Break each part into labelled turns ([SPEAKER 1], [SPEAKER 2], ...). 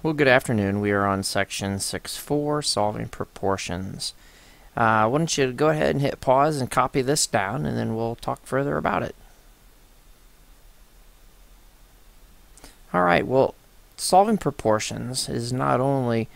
[SPEAKER 1] Well, good afternoon. We are on section 6.4, solving proportions. Why don't you go ahead and hit pause and copy this down, and then we'll talk further about it. Alright, well, solving proportions is not only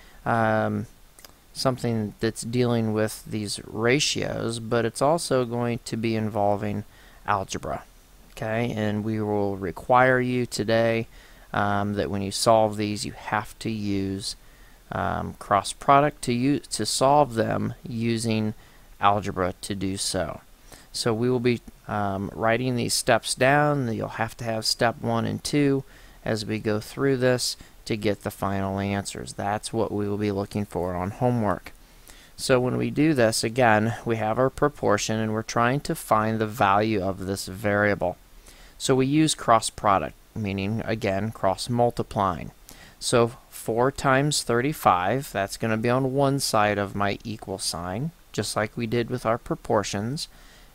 [SPEAKER 1] something that's dealing with these ratios, but it's also going to be involving algebra. Okay, and we will require you today that when you solve these, you have to use cross product to solve them using algebra to do so. So we will be writing these steps down. You'll have to have step 1 and 2 as we go through this to get the final answers. That's what we will be looking for on homework. So when we do this, again, we have our proportion and we're trying to find the value of this variable. So we use cross product, meaning, again, cross multiplying. So 4 times 35, that's going to be on one side of my equal sign, just like we did with our proportions.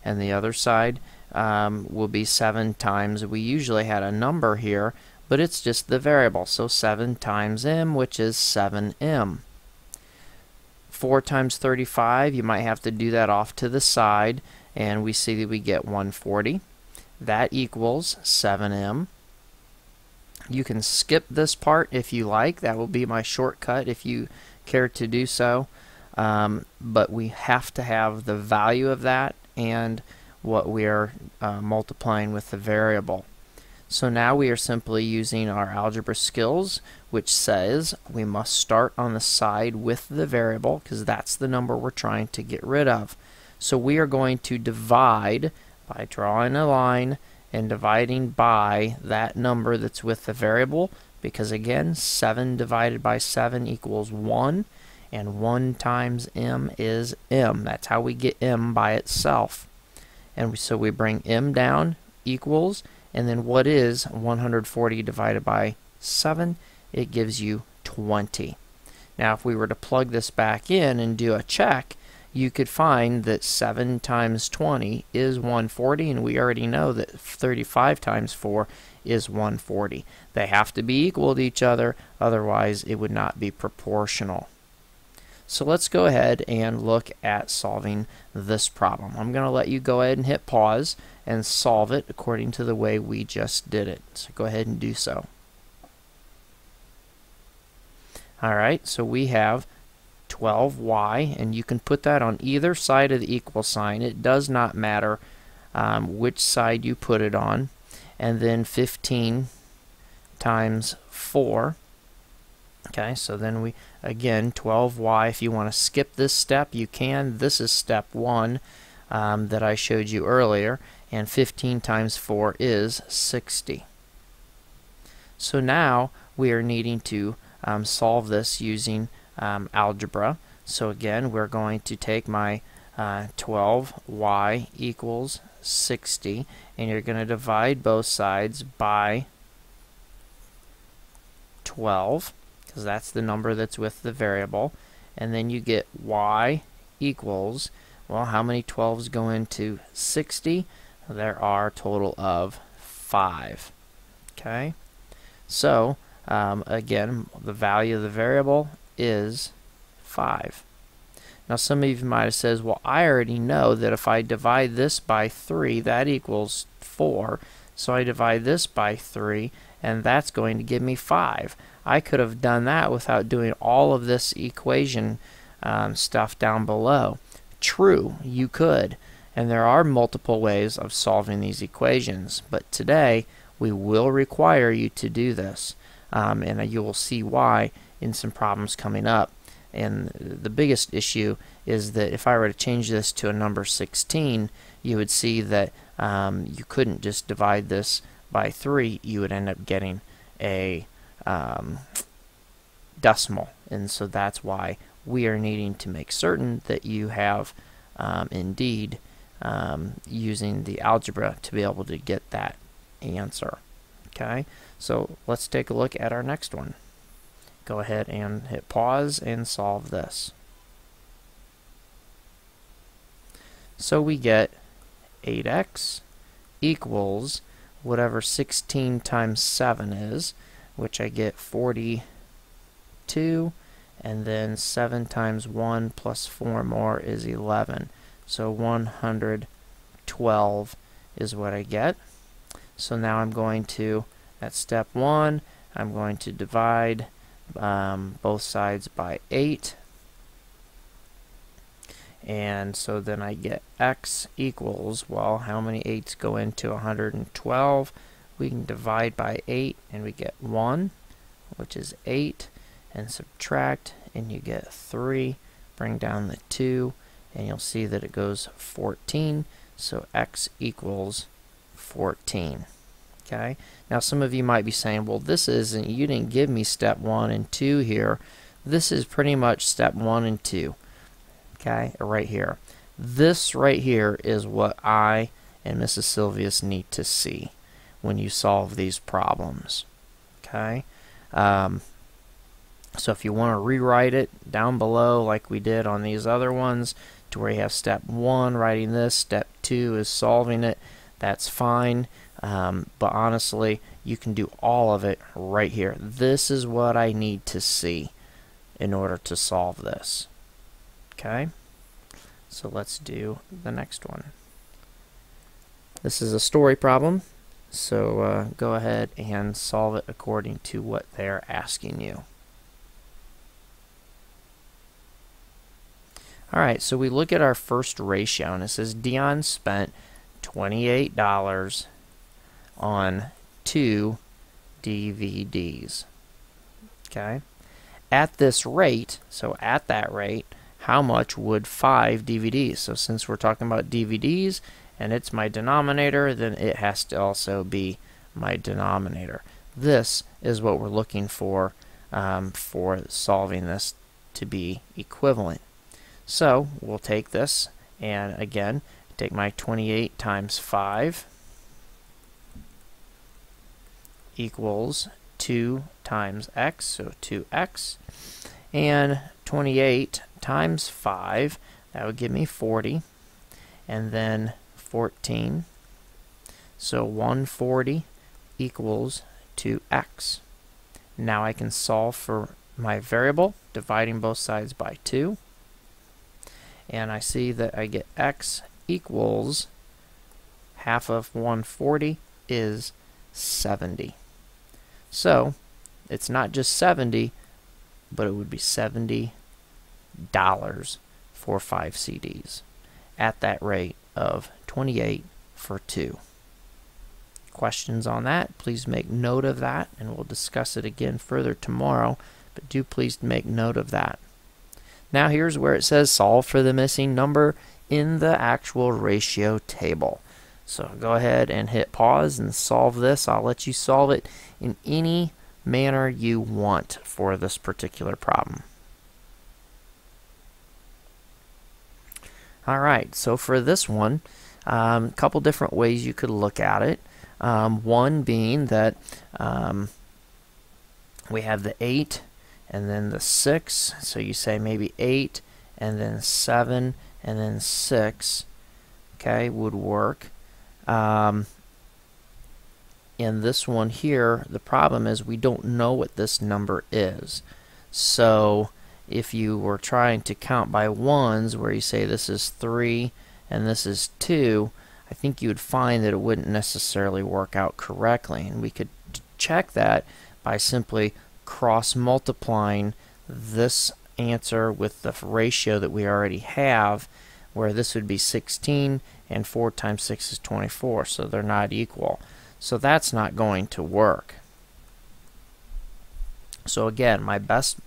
[SPEAKER 1] And the other side will be 7 times, we usually had a number here, but it's just the variable. So 7 times m, which is 7m. 4 times 35, you might have to do that off to the side, and we see that we get 140. That equals 7m. You can skip this part if you like. That will be my shortcut if you care to do so. But we have to have the value of that and what we are multiplying with the variable. So now we are simply using our algebra skills, which says we must start on the side with the variable because that's the number we're trying to get rid of. So we are going to divide by drawing a line and dividing by that number that's with the variable, because again, 7 divided by 7 equals 1, and 1 times m is m. That's how we get m by itself. And so we bring m down, equals, and then what is 140 divided by 7? It gives you 20. Now if we were to plug this back in and do a check, you could find that 7 times 20 is 140, and we already know that 35 times 4 is 140. They have to be equal to each other, otherwise it would not be proportional. So let's go ahead and look at solving this problem. I'm going to let you go ahead and hit pause and solve it according to the way we just did it. So go ahead and do so. Alright, so we have 12y, and you can put that on either side of the equal sign. It does not matter which side you put it on. And then 15 times 4. Okay, so then we, again, 12y. If you want to skip this step, you can. This is step 1 that I showed you earlier. And 15 times 4 is 60. So now we are needing to solve this using algebra. So again, we're going to take my 12y equals 60, and you're going to divide both sides by 12, because that's the number that's with the variable, and then you get y equals, well, how many 12s go into 60? There are a total of 5. Okay, so again, the value of the variable is 5. Now some of you might have said, well, I already know that if I divide this by 3, that equals 4. So I divide this by 3, and that's going to give me 5. I could have done that without doing all of this equation stuff down below. True, you could. And there are multiple ways of solving these equations. But today, we will require you to do this. And you will see why in some problems coming up. And the biggest issue is that if I were to change this to a number 16, you would see that you couldn't just divide this by 3. You would end up getting a decimal. And so that's why we are needing to make certain that you have indeed using the algebra to be able to get that answer. Okay, so let's take a look at our next one. Go ahead and hit pause and solve this. So we get 8x equals whatever 16 times 7 is, which I get 48. 2, and then 7 times 1 plus 4 more is 11. So 112 is what I get. So now I'm going to, at step 1, I'm going to divide both sides by 8. And so then I get x equals, well, how many 8s go into 112? We can divide by 8 and we get 1, which is 8, and subtract and you get 3. Bring down the 2 and you'll see that it goes 14. So x equals 14. Okay. Now some of you might be saying, well, this isn't, you didn't give me step 1 and 2 here. This is pretty much step 1 and 2. Okay, right here. This right here is what I and Mrs. Silvius need to see when you solve these problems. Okay. So if you want to rewrite it down below like we did on these other ones, to where you have step 1 writing this, step 2 is solving it, that's fine. But honestly, you can do all of it right here. This is what I need to see in order to solve this. Okay, so let's do the next one. This is a story problem, so go ahead and solve it according to what they're asking you. Alright, so we look at our first ratio, and it says Dion spent $28 on 2 DVDs. Okay, at this rate, so at that rate, how much would 5 DVDs? So since we're talking about DVDs and it's my denominator, then it has to also be my denominator. This is what we're looking for solving this to be equivalent. So we'll take this and again take my 28 times 5 equals 2 times x, so 2x, and 28 times 5, that would give me 40, and then 14, so 140 equals 2x. Now I can solve for my variable, dividing both sides by 2, and I see that I get x equals half of 140 is 70. So it's not just 70, but it would be $70 for 5 CDs at that rate of 28 for 2. Questions on that? Please make note of that, and we'll discuss it again further tomorrow, but do please make note of that. Now here's where it says solve for the missing number in the actual ratio table. So go ahead and hit pause and solve this. I'll let you solve it in any manner you want for this particular problem. Alright, so for this one, a couple different ways you could look at it. One being that we have the 8 and then the 6, so you say maybe 8 and then 7 and then 6, okay, would work. In this one here, the problem is we don't know what this number is. So if you were trying to count by ones, where you say this is 3 and this is 2, I think you would find that it wouldn't necessarily work out correctly. And we could check that by simply cross-multiplying this answer with the ratio that we already have, where this would be 16 and 4 times 6 is 24, so they're not equal. So that's not going to work. So again, my best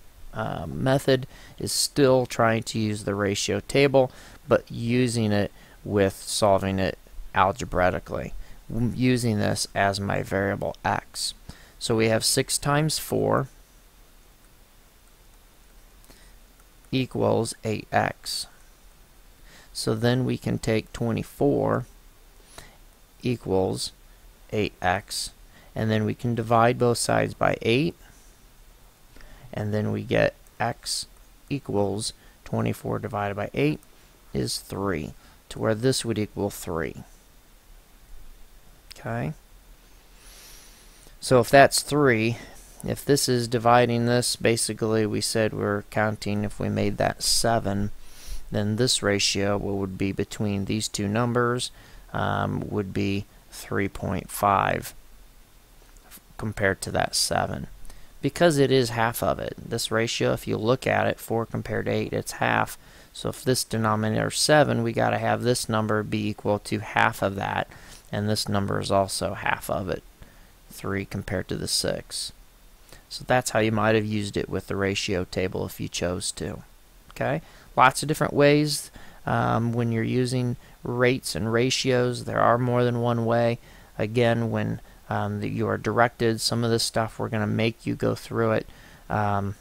[SPEAKER 1] method is still trying to use the ratio table, but using it with solving it algebraically, using this as my variable x. So we have 6 times 4 equals 8x. So then we can take 24 equals 8x, and then we can divide both sides by 8, and then we get x equals 24 divided by 8 is 3, to where this would equal 3. Okay? So if that's 3, if this is dividing this, basically we said we're counting if we made that 7, then this ratio would be between these two numbers would be 3.5 compared to that 7. Because it is half of it, this ratio, if you look at it, 4 compared to 8, it's half. So if this denominator is 7, we got to have this number be equal to half of that, and this number is also half of it, 3 compared to the 6. So that's how you might have used it with the ratio table if you chose to. Okay, lots of different ways when you're using rates and ratios. There are more than one way. Again, when you are directed, some of this stuff we're going to make you go through it. When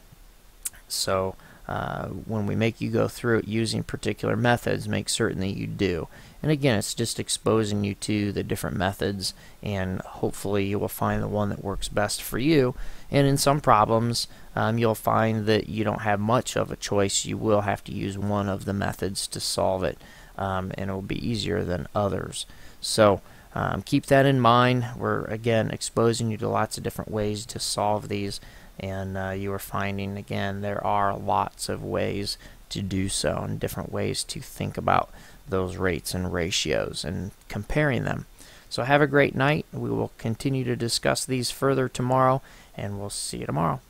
[SPEAKER 1] we make you go through it using particular methods, make certain that you do. And again, it's just exposing you to the different methods, and hopefully you will find the one that works best for you. And in some problems, you'll find that you don't have much of a choice. You will have to use one of the methods to solve it, and it will be easier than others. So keep that in mind. We're, again, exposing you to lots of different ways to solve these, and you are finding, again, there are lots of ways to do so and different ways to think about those rates and ratios and comparing them. So have a great night. We will continue to discuss these further tomorrow, and we'll see you tomorrow.